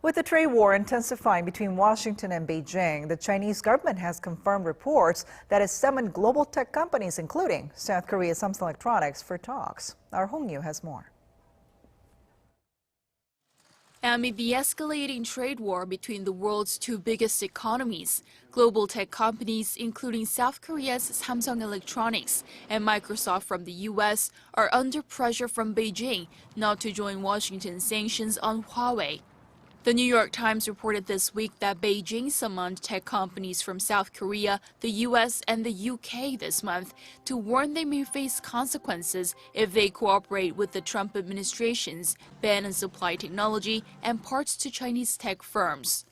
With the trade war intensifying between Washington and Beijing, the Chinese government has confirmed reports that it summoned global tech companies, including South Korea's Samsung Electronics, for talks. Our Hong Yu has more. Amid the escalating trade war between the world's two biggest economies, global tech companies, including South Korea's Samsung Electronics and Microsoft from the U.S., are under pressure from Beijing not to join Washington's sanctions on Huawei. The New York Times reported this week that Beijing summoned tech companies from South Korea, the U.S., and the U.K. this month to warn they may face consequences if they cooperate with the Trump administration's ban on supply technology and parts to Chinese tech firms.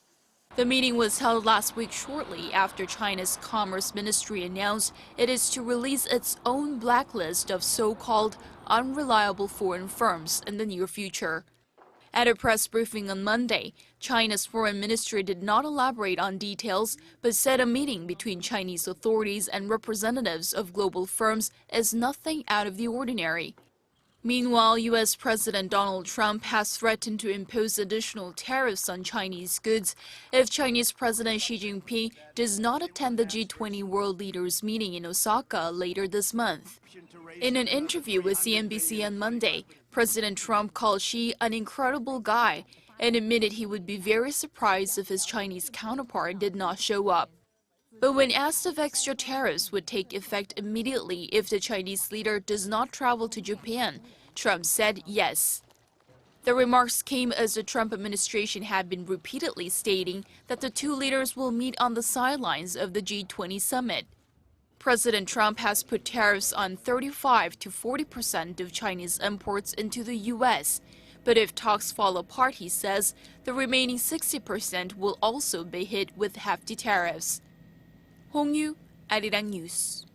The meeting was held last week shortly after China's Commerce Ministry announced it is to release its own blacklist of so-called unreliable foreign firms in the near future. At a press briefing on Monday, China's foreign ministry did not elaborate on details, but said a meeting between Chinese authorities and representatives of global firms is nothing out of the ordinary. Meanwhile, U.S. President Donald Trump has threatened to impose additional tariffs on Chinese goods if Chinese President Xi Jinping does not attend the G20 World Leaders meeting in Osaka later this month. In an interview with CNBC on Monday, President Trump called Xi an incredible guy and admitted he would be very surprised if his Chinese counterpart did not show up. But when asked if extra tariffs would take effect immediately if the Chinese leader does not travel to Japan, Trump said yes. The remarks came as the Trump administration had been repeatedly stating that the two leaders will meet on the sidelines of the G20 summit. President Trump has put tariffs on 35% to 40% of Chinese imports into the U.S., but if talks fall apart, he says, the remaining 60% will also be hit with hefty tariffs. Hong Yu, Arirang News.